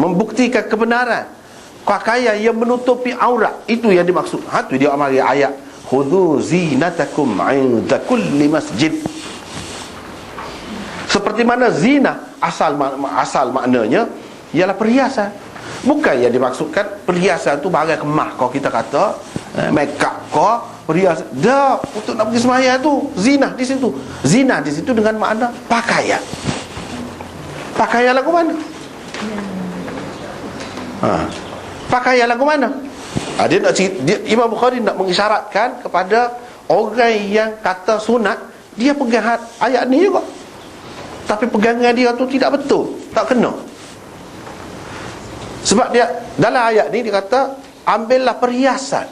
membuktikan kebenaran. Pakaian yang menutupi aurat, itu yang dimaksud. Tu dia amari ayat khudhu zinatakum 'inda kulli masjid. Seperti mana zina asal maknanya ialah perhiasan. Bukan yang dimaksudkan perhiasan tu barang kemah kau kita kata, make up kau, perhiasan. Dah, untuk nak pergi sembahyang tu zina di situ. Zina di situ dengan makna pakaian. Pakaian lagu mana? Pakaian lagu mana? Imam Bukhari nak mengisyaratkan kepada orang yang kata sunat, dia pegang ayat ni juga, tapi pegangan dia tu tidak betul, tak kena. Sebab dia dalam ayat ni dia kata ambillah perhiasan.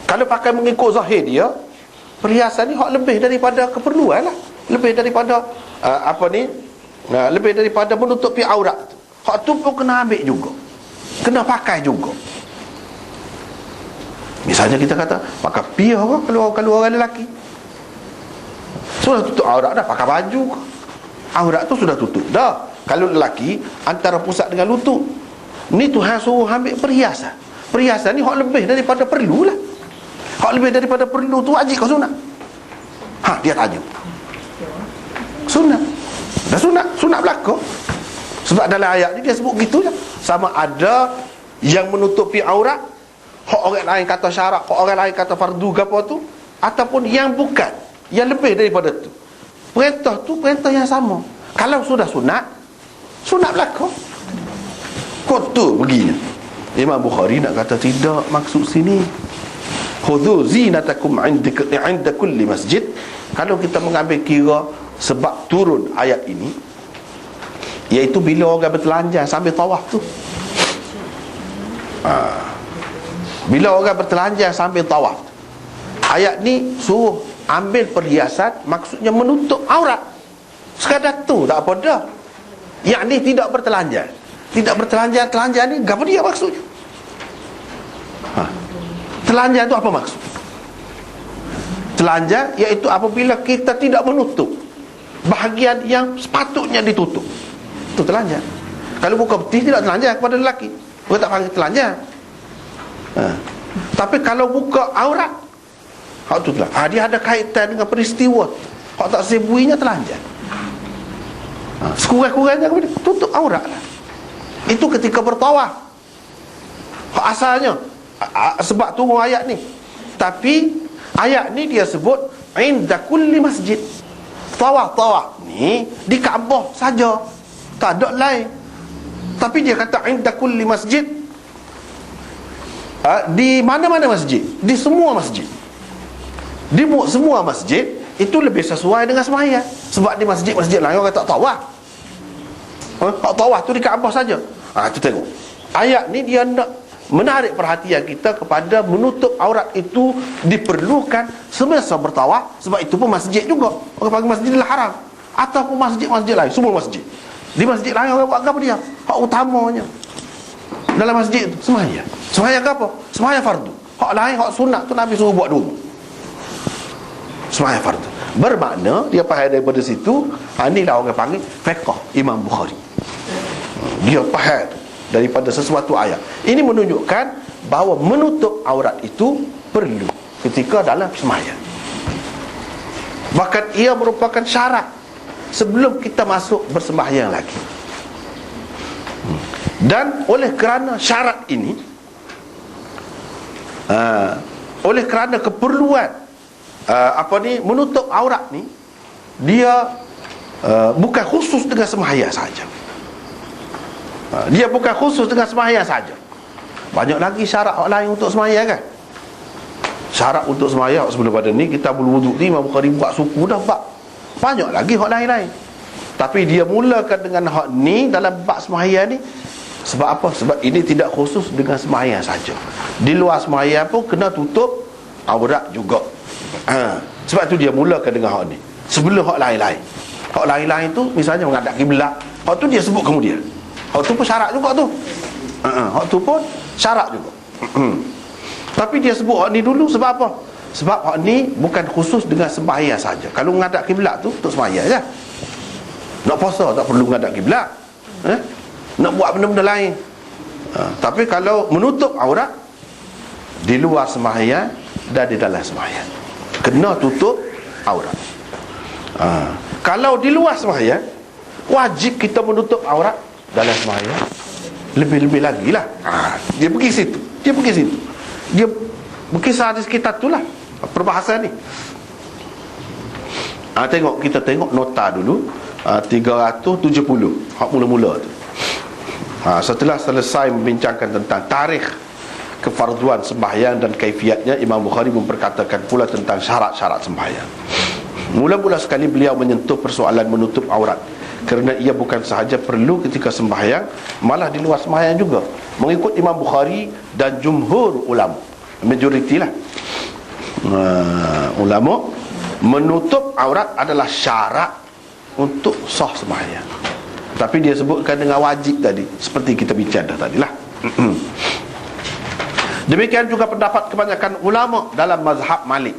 Kalau pakai mengikut zahir dia, perhiasan ni hak lebih daripada keperluan lah, lebih daripada lebih daripada menutupi aurat. Hak tu pun kena ambil juga, kena pakai juga. Misalnya kita kata pakai piah ke kalau orang lelaki, sudah tutup aurat dah, pakai baju ke, aurat tu sudah tutup dah. Kalau lelaki antara pusat dengan lutut. Ni Tuhan suruh ambil perhiasan. Perhiasan ni hak lebih daripada perlu lah. Hak lebih daripada perlu tu wajib kau sunat. Dia tanya sunat. Dah sunat belaka. Sebab dalam ayat ni dia sebut gitu je. Sama ada yang menutupi aurat, hak orang lain kata syarat, hak orang lain kata fardu ke apa tu, ataupun yang bukan, yang lebih daripada tu. Perintah tu perintah yang sama. Kalau sudah sunat belaka. Kotor begini. Imam Bukhari nak kata tidak, maksud sini khudhu zinatakum 'inda kulli masjid. Kalau kita mengambil kira sebab turun ayat ini, iaitu bila orang bertelanjang sambil tawaf tu. Bila orang bertelanjang sambil tawaf, ayat ni suruh ambil perhiasan, maksudnya menutup aurat. Sekadar tu tak apa dah. Yang ni tidak bertelanjang. Tidak bertelanjang, telanjang ni apa dia maksudnya? Telanjang tu apa maksud? Telanjang iaitu apabila kita tidak menutup bahagian yang sepatutnya ditutup. Itu telanjang. Kalau buka peti tidak telanjang kepada lelaki, bukan tak panggil telanjang. Tapi kalau buka aurat, hak tu telanjang. Dia ada kaitan dengan peristiwa. Hak tak sebuinya telanjang. Sekurang-kurangnya kepada tutup aurat lah. Itu ketika bertawaf. Asalnya sebab turun ayat ni. Tapi ayat ni dia sebut 'inda kulli masjid. Tawaf ni di Kaabah saja, tak ada lain. Tapi dia kata 'inda kulli masjid, di mana-mana masjid, di semua masjid. Di semua masjid itu lebih sesuai dengan sembahyang. Sebab di masjid-masjid lain orang tak tawaf. Tawaf tu di Kaabah saja. Tu tengok. Ayat ni dia nak menarik perhatian kita kepada menutup aurat itu diperlukan semasa bertawaf. Sebab itu pun masjid juga. Orang panggil Masjidil Haram. Ataupun masjid-masjid lain, semua masjid. Di masjid lain orang buat apa dia? Hak utamanya dalam masjid tu sembahyang. Sembahyang ke apa? Sembahyang fardu. Hak lain, hak sunat tu Nabi suruh buat dulu. Sembahyang fardu. Bermakna dia faham daripada situ. Inilah orang panggil fiqh Imam Bukhari. Dia faham daripada sesuatu ayat. Ini menunjukkan bahawa menutup aurat itu perlu ketika dalam sembahyang. Bahkan ia merupakan syarat sebelum kita masuk bersembahyang lagi. Dan oleh kerana syarat ini, oleh kerana keperluan menutup aurat ni, dia bukan khusus dengan sembahyang saja. Dia bukan khusus dengan sembahyang saja. Banyak lagi syarat lain untuk sembahyang kan. Syarat untuk sembahyang sebelum pada ni kita berwuduk ni Imam Bukhari buat suku dah bab. Banyak lagi hak lain-lain. Tapi dia mulakan dengan hak ni dalam bab sembahyang ni. Sebab apa? Sebab ini tidak khusus dengan sembahyang saja. Di luar sembahyang pun kena tutup aurat juga. Sebab tu dia mulakan dengan hak ni sebelum hak lain-lain. Hak lain-lain tu misalnya menghadap kiblat, hak tu dia sebut kemudian. Hak tu pun syarat juga tu. Hak tu pun syarat juga. Tapi dia sebut hak ni dulu sebab apa? Sebab hak ni bukan khusus dengan sembahyang saja. Kalau menghadap kiblat tu untuk sembahyang je. Nak puasa tak perlu menghadap kiblat. nak buat benda-benda lain. Tapi kalau menutup aurat di luar sembahyang dan di dalam sembahyang, kena tutup aurat. Kalau di luar sembahyang, wajib kita menutup aurat. Dalam sembahyang lebih-lebih lagi lah. Dia pergi situ, dia berkisah di sekitar tu lah perbahasan ni. Kita tengok nota dulu, 370 hak mula-mula tu. Setelah selesai membincangkan tentang tarikh kefarduan sembahyang dan kaifiatnya, Imam Bukhari memperkatakan pula tentang syarat-syarat sembahyang. Mula-mula sekali beliau menyentuh persoalan menutup aurat, kerana ia bukan sahaja perlu ketika sembahyang, malah di luar sembahyang juga. Mengikut Imam Bukhari dan jumhur ulama, majoriti lah, ulama, menutup aurat adalah syarat untuk sah sembahyang. Tapi dia sebutkan dengan wajib tadi, seperti kita bincang dah tadilah. Demikian juga pendapat kebanyakan ulama dalam mazhab Malik.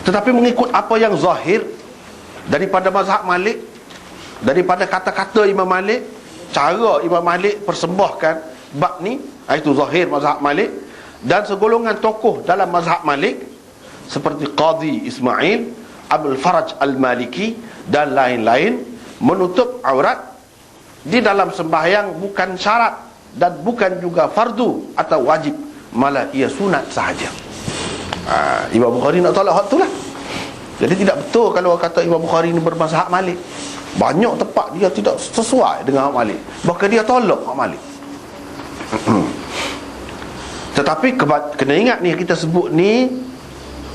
Tetapi mengikut apa yang zahir daripada mazhab Malik, daripada kata-kata Imam Malik, cara Imam Malik persembahkan bab ni, itu zahir mazhab Malik, dan segolongan tokoh dalam mazhab Malik seperti Qadhi Ismail, Abdul Faraj Al-Maliki dan lain-lain, menutup aurat di dalam sembahyang bukan syarat dan bukan juga fardu atau wajib, malah ia sunat sahaja. Imam Bukhari nak tolak hak tu lah. Jadi tidak betul kalau kata Imam Bukhari ni bermazhab Malik. Banyak tempat dia tidak sesuai dengan hak Malik, bahkan dia tolak hak Malik. Tetapi kena ingat ni, kita sebut ni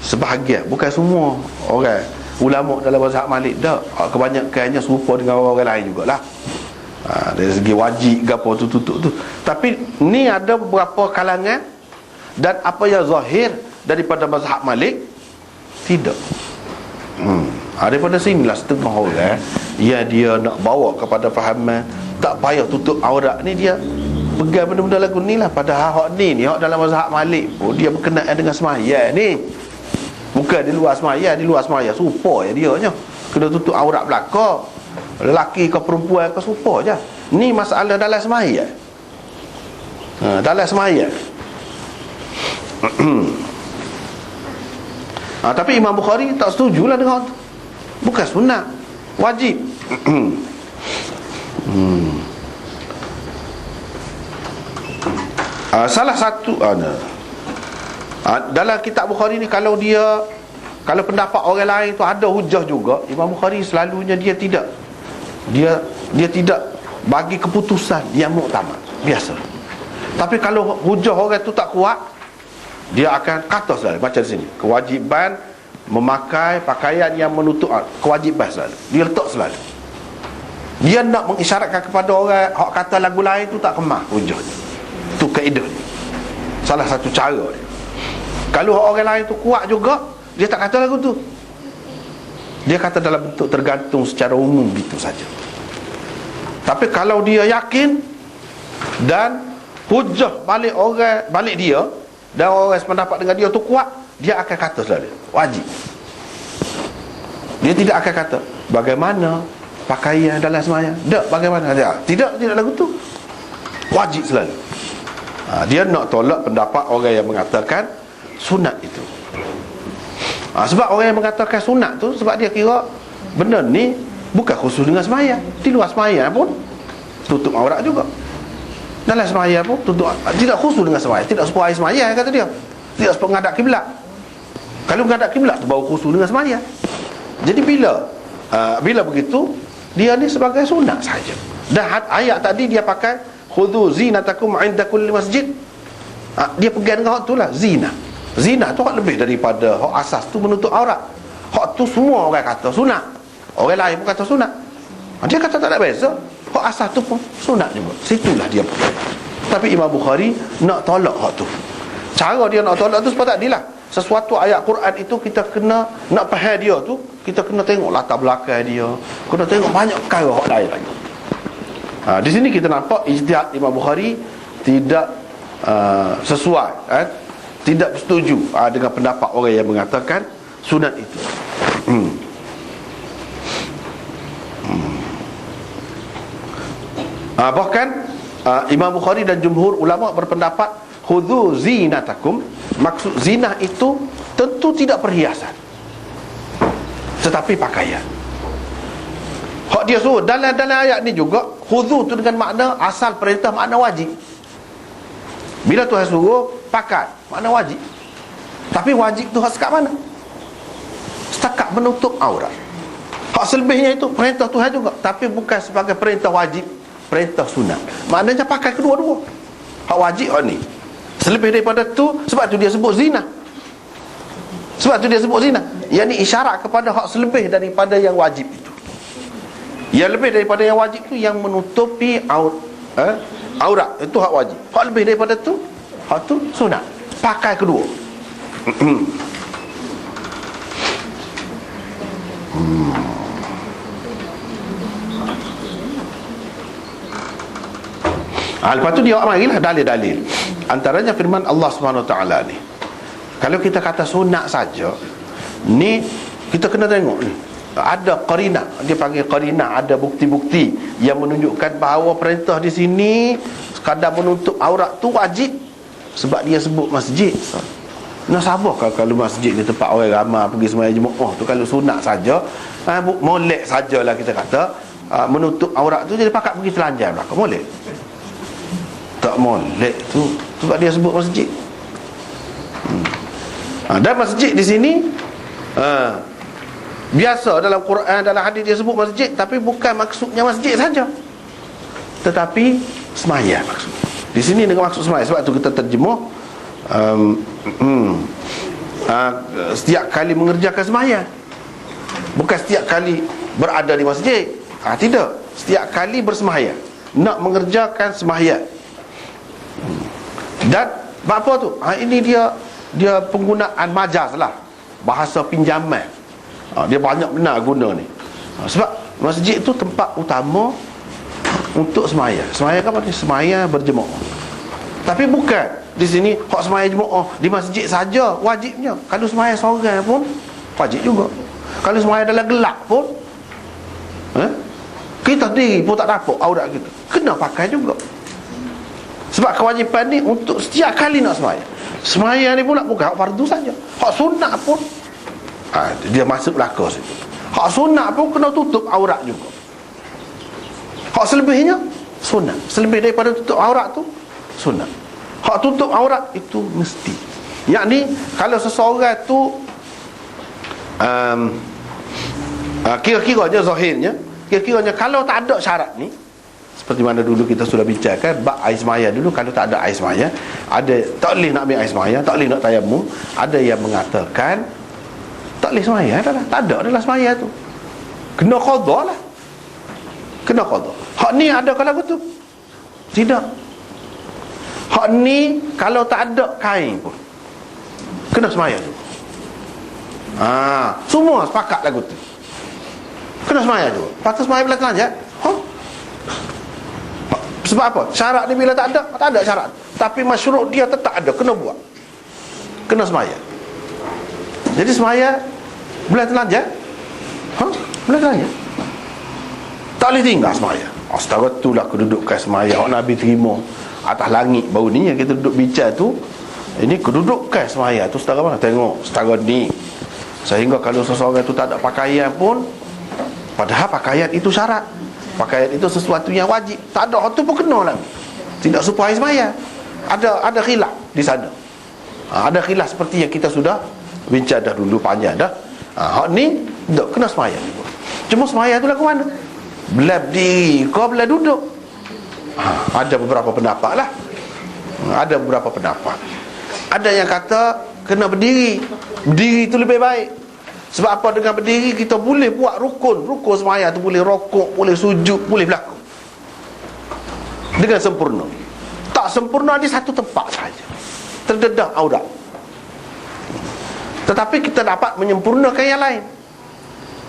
sebahagian, bukan semua orang ulama dalam mazhab Malik dah. Kebanyakannya serupa dengan orang lain jugalah. Dari segi wajib ke apa tu tutup tu. Tapi ni ada beberapa kalangan, dan apa yang zahir daripada mazhab Malik tidak. Daripada sinilah setengah orang ya, dia nak bawa kepada fahaman tak payah tutup aurat ni, dia pegang benda-benda lagu ni lah. Padahal hak ni hak dalam mazhab Malik pun dia berkenaan dengan sembahyang ni, bukan di luar sembahyang. Di luar sembahyang serupa je dia nya, kena tutup aurat belakang, lelaki ke perempuan ke serupa je. Ni masalah dalam sembahyang. Dalam sembahyang. Tapi Imam Bukhari tak setujulah dengan itu. Bukan sunat, wajib. Salah satu dalam kitab Bukhari ni, kalau pendapat orang lain tu ada hujah juga, Imam Bukhari selalunya dia tidak bagi keputusan yang muktamad biasa. Tapi kalau hujah orang tu tak kuat, dia akan kata selalu macam sini, kewajiban memakai pakaian yang menutup, kewajiban selalu dia letak selalu. Dia nak mengisyaratkan kepada orang hak kata lagu lain tu tak kemah hujahnya. Tu kaedah ni, salah satu cara dia. Kalau orang lain tu kuat juga, dia tak kata lagu tu, dia kata dalam bentuk tergantung secara umum gitu saja. Tapi kalau dia yakin dan hujah balik dia, dan orang sependapat dengan dia tu kuat, dia akan kata selalu wajib. Dia tidak akan kata bagaimana pakaian dalam sembahyang, tak, bagaimana dia tidak lagu tu, wajib selalu. Dia nak tolak pendapat orang yang mengatakan sunat itu. Sebab orang yang mengatakan sunat tu, sebab dia kira benda ni bukan khusus dengan sembahyang. Di luar sembahyang pun tutup aurat juga. Dalam sembahyang pun tutup, tidak khusus dengan sembahyang, tidak sesuai sembahyang kata dia. Tidak sesuai menghadap kiblat. Kalau menghadap kiblat tu baru khusus dengan sembahyang. Jadi bila begitu, dia ni sebagai sunat saja. Dan ayat tadi dia pakai khudhu zinatakum 'inda kulli masjid. Dia pegang dengan hak tu lah, zina. Zina tu hak lebih daripada hak asas tu menutup aurat. Hak tu semua orang kata sunat, orang lain pun kata sunat. Dia kata tak ada beza, hak asas tu pun sunat juga. Situlah dia. Tapi Imam Bukhari nak tolak hak tu. Cara dia nak tolak tu sebab tadilah, sesuatu ayat Quran itu kita kena nak faham dia tu, kita kena tengok latar belakang dia, kena tengok banyak perkara hak lain lagi. Di sini kita nampak ijtihad Imam Bukhari tidak sesuai, tidak setuju dengan pendapat orang yang mengatakan sunat itu. Bahkan Imam Bukhari dan jumhur ulama berpendapat khudhu zinatakum, maksud zina itu tentu tidak perhiasan, tetapi pakaian. Hak dia suruh dalam ayat ni juga, khudhu tu dengan makna asal perintah, makna wajib. Bila Tuhan suruh pakai, makna wajib. Tapi wajib tu hak setakat mana? Setakat menutup aurat. Hak selebihnya itu perintah Tuhan juga, tapi bukan sebagai perintah wajib, perintah sunat. Maknanya pakai kedua-dua. Hak wajib hak ni. Selebih daripada tu, sebab tu dia sebut zina. Sebab tu dia sebut zina. Yang ni isyarat kepada hak selebih daripada yang wajib itu. Yang lebih daripada yang wajib tu yang menutupi aurat, itu hak wajib. Hak lebih daripada tu, hak tu sunat. Pakai kedua. Lepas tu dia marilah dalil-dalil. Antaranya firman Allah SWT ni. Kalau kita kata sunat saja, ni kita kena tengok ni, ada qarinah, dia panggil qarinah, ada bukti-bukti yang menunjukkan bahawa perintah di sini sekadar menutup aurat tu wajib, sebab dia sebut masjid. Nak sabar kalau masjid ni tempat orang ramai pergi sembahyang Jumaat tu, kalau sunat saja, molek sajalah kita kata, menutup aurat tu jadi pakat pergi telanjang belakang, molek. Tak molek tu sebab dia sebut masjid. Dan masjid di sini biasa dalam Quran, dalam hadis dia sebut masjid, tapi bukan maksudnya masjid saja, tetapi semaya maksud. Di sini dengan maksud semaya. Sebab tu kita terjemuh setiap kali mengerjakan semaya, bukan setiap kali berada di masjid. Tidak, setiap kali bersemaya, nak mengerjakan semaya. Dan apa tu? Ini dia penggunaan majaz lah, bahasa pinjaman. Dia banyak benar guna ni. Sebab masjid tu tempat utama untuk semaya. Semaya kan apa ni? Semaya berjemaah. Tapi bukan di sini hak semaya jemaah di masjid saja wajibnya. Kalau semaya seorang pun wajib juga. Kalau semaya dalam gelap pun kita sendiri pun tak dapat aurat kita, kena pakai juga. Sebab kewajipan ni untuk setiap kali nak semaya. Semaya ni pula bukan hak fardu saja, hak sunat pun dia masuk belakang situ. Hak sunat pun kena tutup aurat juga. Hak selebihnya sunat. Selebih daripada tutup aurat tu sunat. Hak tutup aurat itu mesti. Yakni kalau seseorang tu kira-kiranya zahirnya, kira-kiranya kalau tak ada syarat ni, seperti mana dulu kita sudah bicarakan bab air semaya dulu, kalau tak ada air semaya, ada tak boleh nak ambil air semaya, tak boleh nak tayamum. Ada yang mengatakan tak boleh semaya dah, tak ada adalah semaya tu, kena qada lah, kena qada. Hak ni ada kalau betul? Tidak. Hak ni kalau tak ada kain pun kena semaya tu. Semua sepakat lagu tu, kena semaya juga. Patut semaya bila telanjang. Sebab apa? Syarat ni bila tak ada syarat, tapi masyru' dia tetap ada, kena buat, kena semaya. Jadi semaya bulan telanjang, bulan telanjang tak boleh tinggal semaya. Setara tu lah kedudukan semaya hak Nabi terima atas langit baru ni yang kita duduk bincang tu. Ini kedudukan semaya tu setara mana? Tengok setara ni, sehingga kalau seseorang tu tak ada pakaian pun, padahal pakaian itu syarat, pakaian itu sesuatu yang wajib, tak ada hak tu pun kena lah. Tidak supaya semaya. Ada khilaf di sana. Ada khilaf seperti yang kita sudah bincang dah dulu panjang dah. Hak ni tak kena semaya. Cuma semaya tu lah ke mana? Bila berdiri kau bila duduk? Ada beberapa pendapat lah. Ada beberapa pendapat. Ada yang kata kena berdiri. Berdiri tu lebih baik. Sebab apa? Dengan berdiri kita boleh buat rukun semaya tu, boleh rokok, boleh sujud, boleh berlaku dengan sempurna. Tak sempurna di satu tempat saja, terdedah aurat. Tetapi kita dapat menyempurnakan yang lain.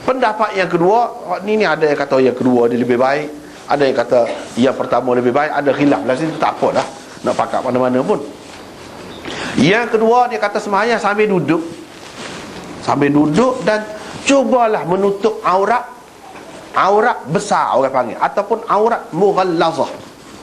Pendapat yang kedua, ni ada yang kata yang kedua dia lebih baik, ada yang kata yang pertama lebih baik. Ada khilaf lah situ, tak apa dah nak pakat mana-mana pun. Yang kedua dia kata semaya sambil duduk, dan cubalah menutup aurat aurat besar orang panggil, ataupun aurat mughallazah.